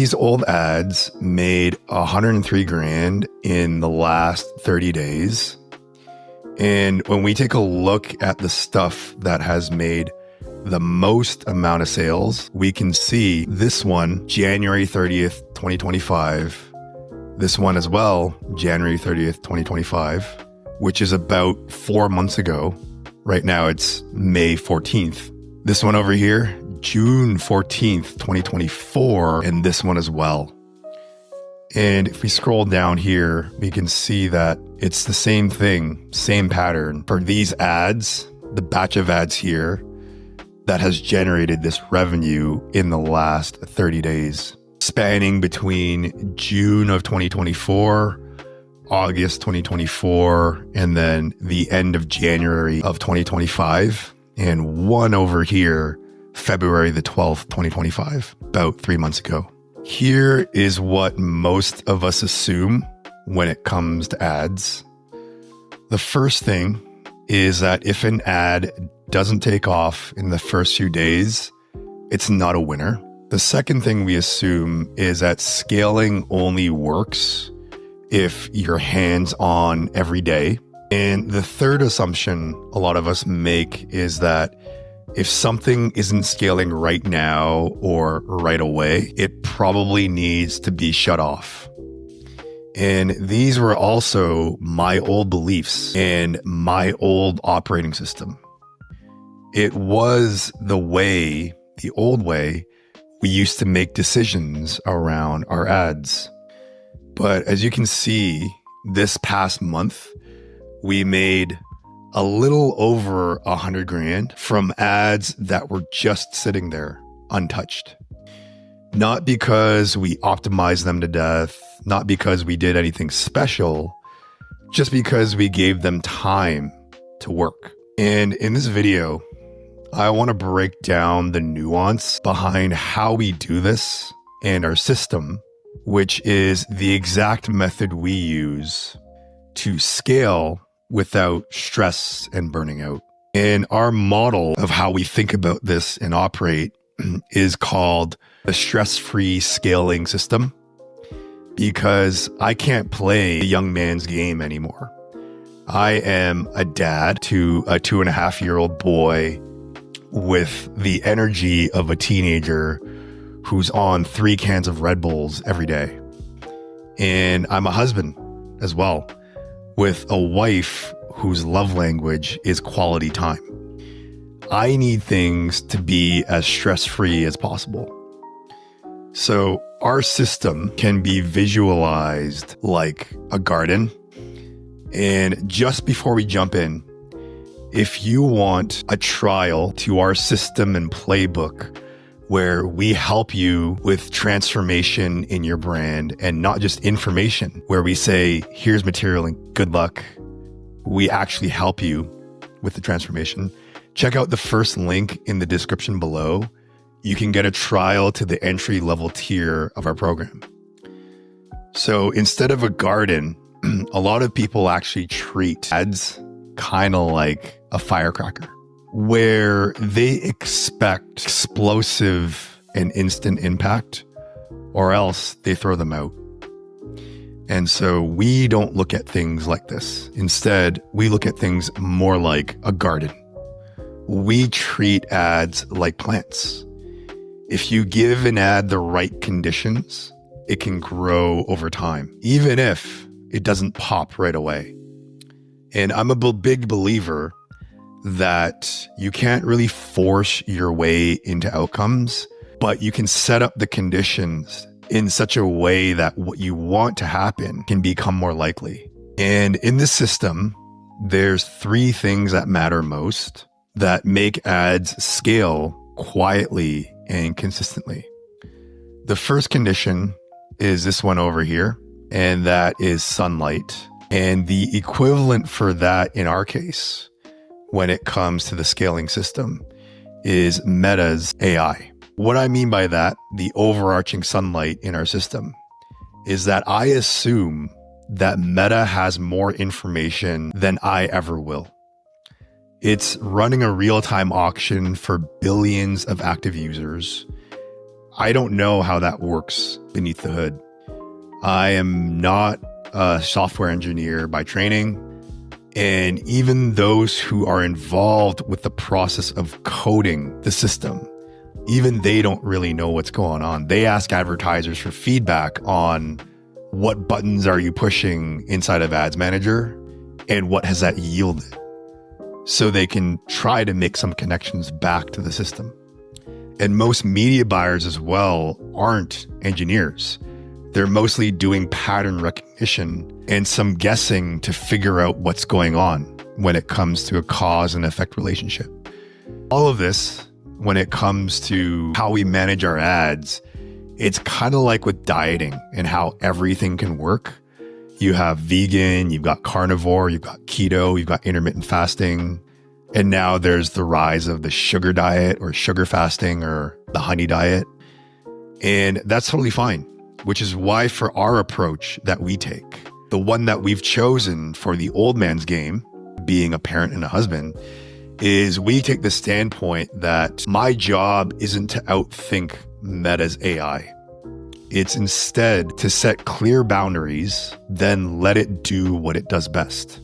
These old ads made 103 grand in the last 30 days. And when we take a look at the stuff that has made the most amount of sales, we can see this one, January 30th, 2025. This one as well, January 30th, 2025, which is about 4 months ago. Right now it's May 14th. This one over here, June 14th, 2024, and this one as well. And if we scroll down here, we can see that it's the same thing, same pattern. For these ads, the batch of ads here that has generated this revenue in the last 30 days, spanning between June of 2024, August 2024, and then the end of January of 2025. And one over here, February the 12th, 2025, about 3 months ago. Here is what most of us assume when it comes to ads. The first thing is that if an ad doesn't take off in the first few days, it's not a winner. The second thing we assume is that scaling only works if you're hands-on every day. And the third assumption a lot of us make is that if something isn't scaling right now or right away, it probably needs to be shut off. And these were also my old beliefs and my old operating system. It was the old way we used to make decisions around our ads. But as you can see, this past month, we made a little over 100 grand from ads that were just sitting there untouched. Not because we optimized them to death, not because we did anything special, just because we gave them time to work. And in this video, I want to break down the nuance behind how we do this and our system, which is the exact method we use to scale without stress and burning out. And our model of how we think about this and operate is called the stress-free scaling system, because I can't play a young man's game anymore. I am a dad to a 2.5-year-old boy with the energy of a teenager who's on 3 cans of Red Bulls every day. And I'm a husband as well, with a wife whose love language is quality time. I need things to be as stress-free as possible. So our system can be visualized like a garden. And just before we jump in, if you want a trial to our system and playbook where we help you with transformation in your brand and not just information, where we say, here's material and good luck, we actually help you with the transformation. Check out the first link in the description below. You can get a trial to the entry-level tier of our program. So instead of a garden, a lot of people actually treat ads kind of like a firecracker, where they expect explosive and instant impact, or else they throw them out. And so we don't look at things like this. Instead, we look at things more like a garden. We treat ads like plants. If you give an ad the right conditions, it can grow over time, even if it doesn't pop right away. And I'm a big believer that you can't really force your way into outcomes, but you can set up the conditions in such a way that what you want to happen can become more likely. And in this system, there's 3 things that matter most that make ads scale quietly and consistently. The first condition is this one over here, and that is sunlight. And the equivalent for that in our case, when it comes to the scaling system, is Meta's AI. What I mean by that, the overarching sunlight in our system, is that I assume that Meta has more information than I ever will. It's running a real-time auction for billions of active users. I don't know how that works beneath the hood. I am not a software engineer by training. And even those who are involved with the process of coding the system, even they don't really know what's going on. They ask advertisers for feedback on what buttons are you pushing inside of Ads Manager and what has that yielded, so they can try to make some connections back to the system. And most media buyers as well aren't engineers. They're mostly doing pattern recognition and some guessing to figure out what's going on when it comes to a cause and effect relationship. All of this, when it comes to how we manage our ads, it's kind of like with dieting and how everything can work. You have vegan, you've got carnivore, you've got keto, you've got intermittent fasting. And now there's the rise of the sugar diet or sugar fasting or the honey diet. And that's totally fine, which is why for our approach that we take, the one that we've chosen for the old man's game, being a parent and a husband, is we take the standpoint that my job isn't to outthink Meta's AI. It's instead to set clear boundaries, then let it do what it does best.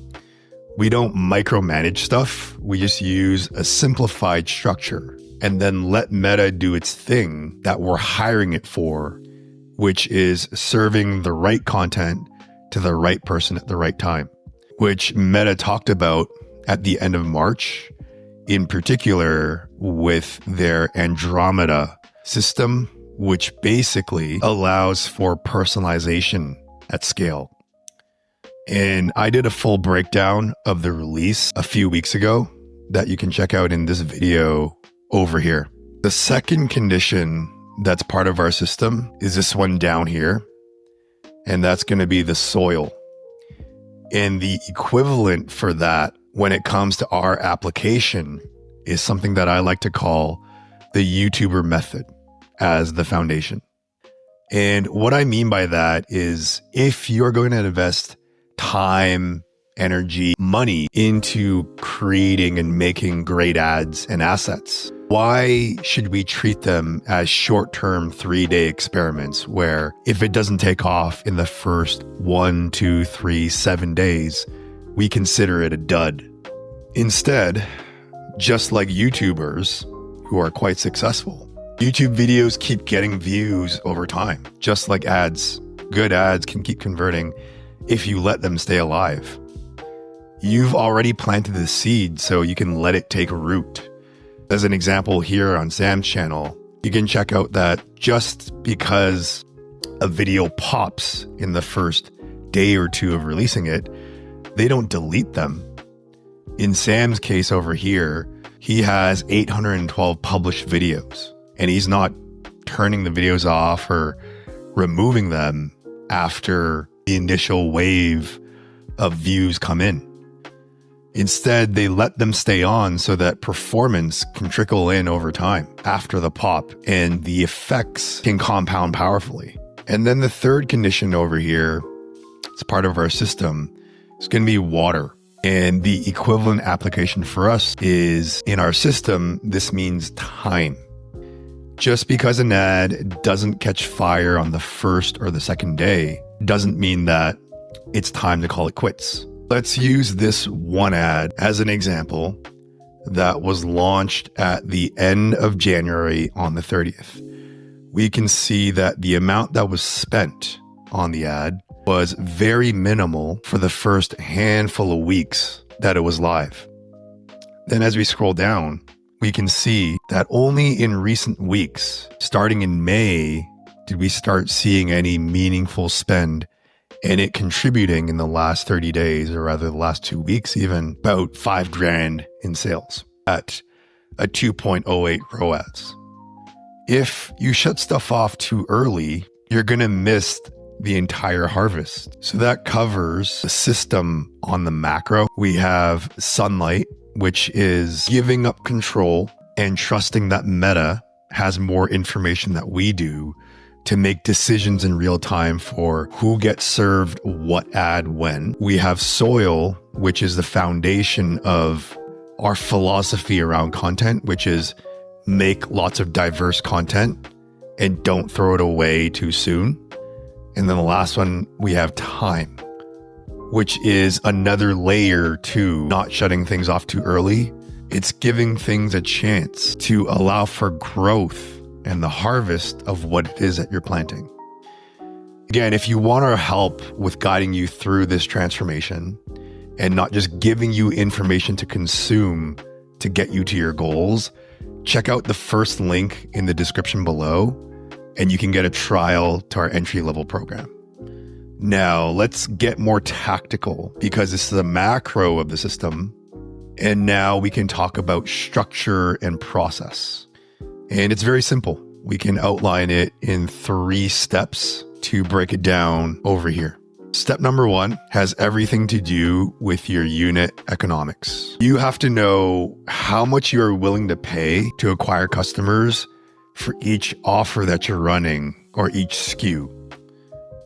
We don't micromanage stuff. We just use a simplified structure and then let Meta do its thing that we're hiring it for, which is serving the right content to the right person at the right time, which Meta talked about at the end of March, in particular with their Andromeda system, which basically allows for personalization at scale. And I did a full breakdown of the release a few weeks ago that you can check out in this video over here. The second condition that's part of our system is this one down here, and that's going to be the soil. And the equivalent for that when it comes to our application is something that I like to call the YouTuber method as the foundation. And what I mean by that is if you're going to invest time, energy, money into creating and making great ads and assets, why should we treat them as short-term 3-day experiments where if it doesn't take off in the first 1, 2, 3, 7 days, we consider it a dud? Instead, just like YouTubers who are quite successful, YouTube videos keep getting views over time, just like ads. Good ads can keep converting if you let them stay alive. You've already planted the seed, so you can let it take root. As an example here on Sam's channel, you can check out that just because a video pops in the first day or two of releasing it, they don't delete them. In Sam's case over here, he has 812 published videos, and he's not turning the videos off or removing them after the initial wave of views come in. Instead, they let them stay on so that performance can trickle in over time after the pop and the effects can compound powerfully. And then the third condition over here, as part of our system, is going to be water. And the equivalent application for us is in our system, this means time. Just because an ad doesn't catch fire on the first or the second day doesn't mean that it's time to call it quits. Let's use this one ad as an example that was launched at the end of January on the 30th. We can see that the amount that was spent on the ad was very minimal for the first handful of weeks that it was live. Then as we scroll down, we can see that only in recent weeks, starting in May, did we start seeing any meaningful spend and it contributing in the last 30 days, or rather the last 2 weeks, even about $5,000 in sales at a 2.08 ROAS. If you shut stuff off too early, you're going to miss the entire harvest. So that covers the system on the macro. We have Sunlight, which is giving up control and trusting that Meta has more information that we do to make decisions in real time for who gets served what ad when. We have Soil, which is the foundation of our philosophy around content, which is make lots of diverse content and don't throw it away too soon. And then the last one, we have time, which is another layer to not shutting things off too early. It's giving things a chance to allow for growth and the harvest of what it is that you're planting. Again, if you want our help with guiding you through this transformation and not just giving you information to consume to get you to your goals, check out the first link in the description below, and you can get a trial to our entry-level program. Now, let's get more tactical because this is a macro of the system. And now we can talk about structure and process. And it's very simple. We can outline it in 3 steps to break it down over here. Step number 1 has everything to do with your unit economics. You have to know how much you are willing to pay to acquire customers for each offer that you're running or each SKU.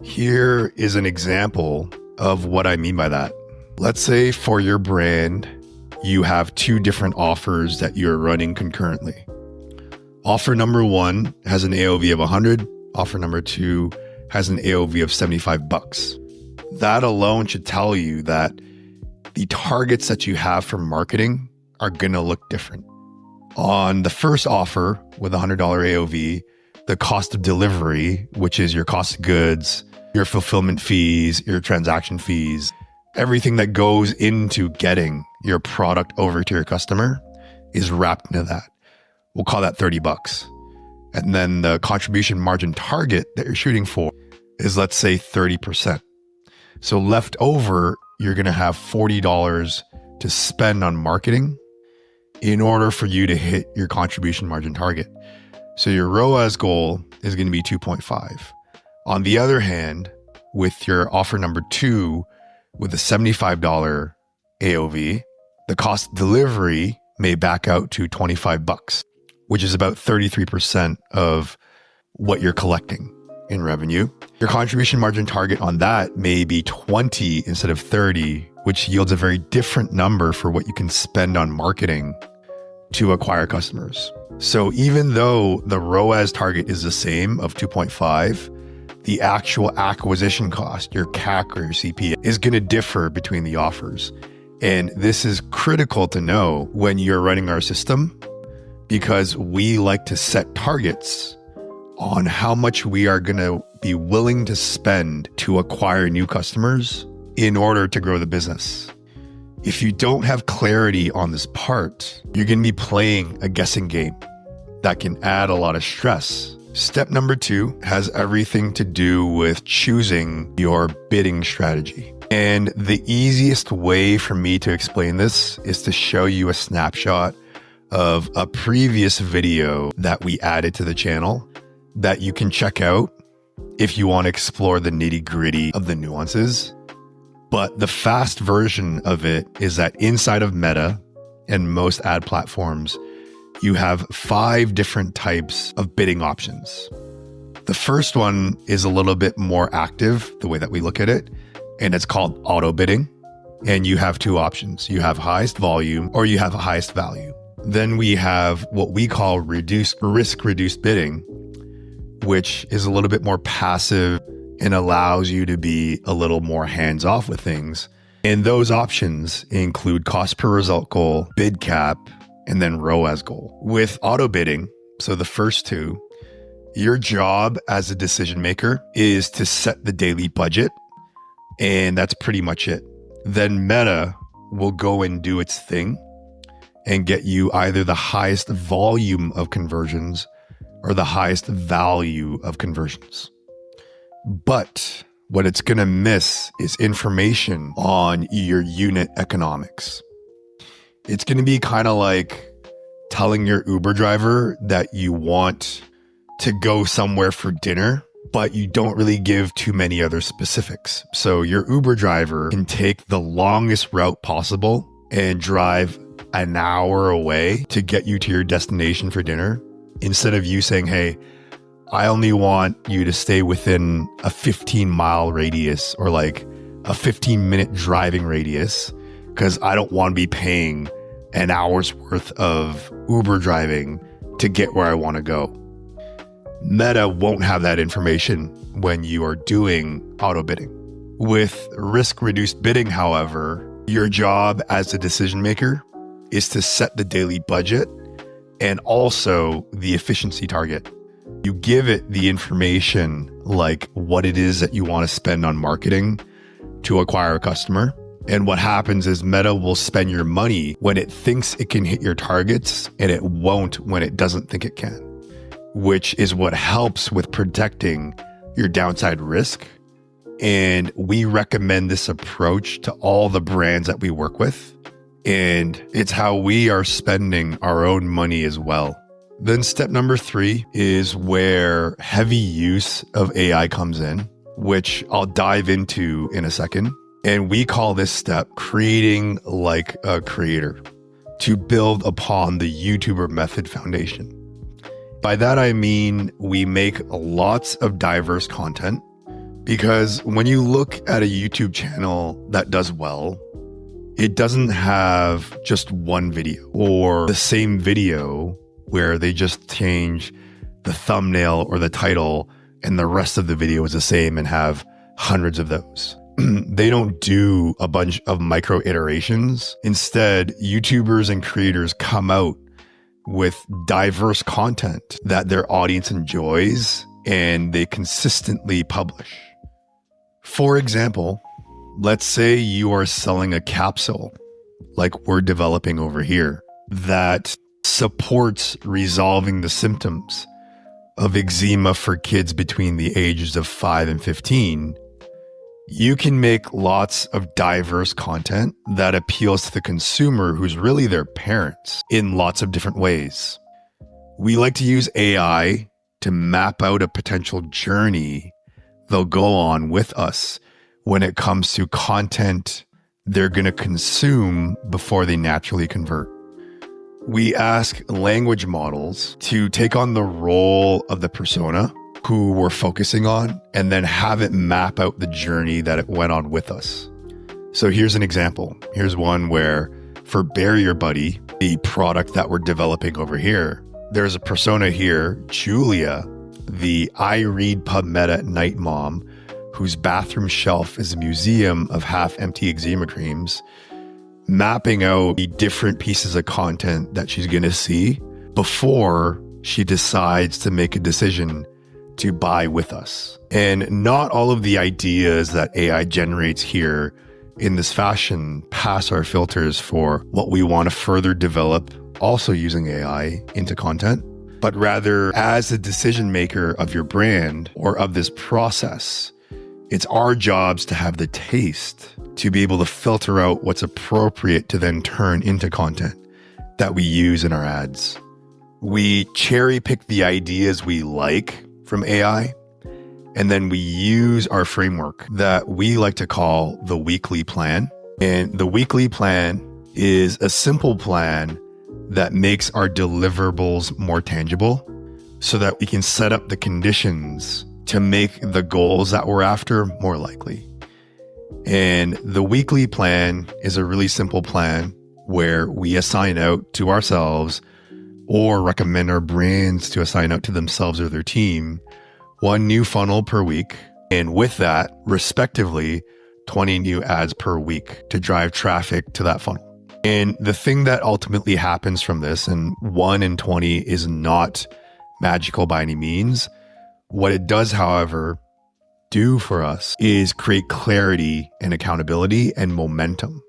Here is an example of what I mean by that. Let's say for your brand, you have 2 different offers that you're running concurrently. Offer number 1 has an AOV of 100. Offer number 2 has an AOV of $75. That alone should tell you that the targets that you have for marketing are going to look different. On the first offer with $100 AOV, the cost of delivery, which is your cost of goods, your fulfillment fees, your transaction fees, everything that goes into getting your product over to your customer is wrapped into that. We'll call that $30. And then the contribution margin target that you're shooting for is, let's say, 30%. So left over, you're going to have $40 to spend on marketing in order for you to hit your contribution margin target. So your ROAS goal is going to be 2.5. On the other hand, with your offer number 2, with a $75 AOV, the cost of delivery may back out to $25, which is about 33% of what you're collecting in revenue. Your contribution margin target on that may be 20 instead of 30, which yields a very different number for what you can spend on marketing to acquire customers. So even though the ROAS target is the same of 2.5, the actual acquisition cost, your CAC or your CPA, is going to differ between the offers. And this is critical to know when you're running our system, because we like to set targets on how much we are going to be willing to spend to acquire new customers in order to grow the business. If you don't have clarity on this part, you're going to be playing a guessing game that can add a lot of stress. Step number 2 has everything to do with choosing your bidding strategy. And the easiest way for me to explain this is to show you a snapshot of a previous video that we added to the channel that you can check out if you want to explore the nitty-gritty of the nuances. But the fast version of it is that inside of Meta and most ad platforms, you have 5 different types of bidding options. The first one is a little bit more active, the way that we look at it, and it's called auto bidding. And you have 2 options. You have highest volume or you have highest value. Then we have what we call risk-reduced bidding, which is a little bit more passive and allows you to be a little more hands-off with things. And those options include cost per result goal, bid cap, and then ROAS goal. With auto bidding, so the first 2, your job as a decision maker is to set the daily budget, and that's pretty much it. Then Meta will go and do its thing and get you either the highest volume of conversions or the highest value of conversions. But what it's going to miss is information on your unit economics. It's going to be kind of like telling your Uber driver that you want to go somewhere for dinner, but you don't really give too many other specifics. So your Uber driver can take the longest route possible and drive an hour away to get you to your destination for dinner, instead of you saying, hey, I only want you to stay within a 15-mile radius or like a 15-minute driving radius, because I don't want to be paying an hour's worth of Uber driving to get where I want to go. Meta won't have that information when you are doing auto bidding. With risk-reduced bidding, however, your job as a decision maker is to set the daily budget and also the efficiency target. You give it the information like what it is that you want to spend on marketing to acquire a customer. And what happens is Meta will spend your money when it thinks it can hit your targets and it won't when it doesn't think it can, which is what helps with protecting your downside risk. And we recommend this approach to all the brands that we work with. And it's how we are spending our own money as well. Then step number 3 is where heavy use of AI comes in, which I'll dive into in a second. And we call this step creating like a creator, to build upon the YouTuber method foundation. By that, I mean we make lots of diverse content, because when you look at a YouTube channel that does well, it doesn't have just one video or the same video where they just change the thumbnail or the title and the rest of the video is the same and have hundreds of those. They don't do a bunch of micro iterations. Instead, YouTubers and creators come out with diverse content that their audience enjoys and they consistently publish. For example, let's say you are selling a capsule like we're developing over here that supports resolving the symptoms of eczema for kids between the ages of 5 and 15. You can make lots of diverse content that appeals to the consumer who's really their parents in lots of different ways. We like to use AI to map out a potential journey they'll go on with us when it comes to content they're going to consume before they naturally convert. We ask language models to take on the role of the persona who we're focusing on and then have it map out the journey that it went on with us. So here's an example. Here's one where for Barrier Buddy, the product that we're developing over here, there's a persona here, Julia, the I read PubMed at night mom, whose bathroom shelf is a museum of half-empty eczema creams, mapping out the different pieces of content that she's going to see before she decides to make a decision to buy with us. And not all of the ideas that AI generates here in this fashion pass our filters for what we want to further develop, also using AI into content, but rather as a decision maker of your brand or of this process, it's our jobs to have the taste to be able to filter out what's appropriate to then turn into content that we use in our ads. We cherry pick the ideas we like from AI, and then we use our framework that we like to call the weekly plan. And the weekly plan is a simple plan that makes our deliverables more tangible so that we can set up the conditions to make the goals that we're after more likely. And the weekly plan is a really simple plan where we assign out to ourselves or recommend our brands to assign out to themselves or their team 1 new funnel per week. And with that, respectively, 20 new ads per week to drive traffic to that funnel. And the thing that ultimately happens from this, and 1 in 20 is not magical by any means. What it does, however, do for us is create clarity and accountability and momentum.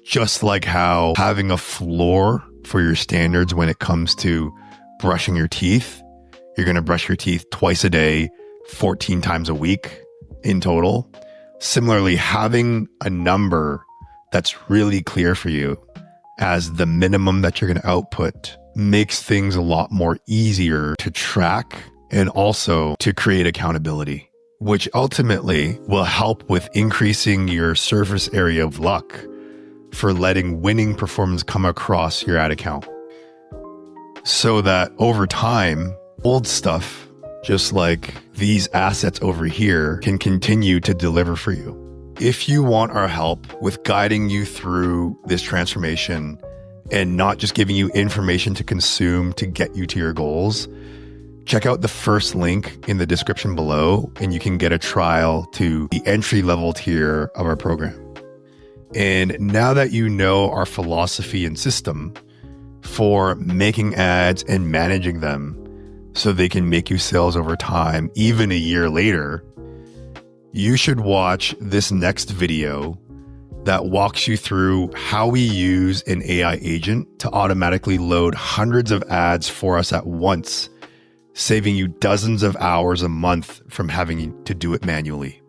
Just like how having a floor for your standards when it comes to brushing your teeth, you're going to brush your teeth twice a day, 14 times a week in total. Similarly, having a number that's really clear for you as the minimum that you're going to output makes things a lot more easier to track and also to create accountability, which ultimately will help with increasing your surface area of luck for letting winning performance come across your ad account. So that over time, old stuff, just like these assets over here, can continue to deliver for you. If you want our help with guiding you through this transformation and not just giving you information to consume to get you to your goals, check out the first link in the description below and you can get a trial to the entry-level tier of our program. And now that you know our philosophy and system for making ads and managing them so they can make you sales over time, even a year later, you should watch this next video that walks you through how we use an AI agent to automatically load hundreds of ads for us at once, saving you dozens of hours a month from having to do it manually.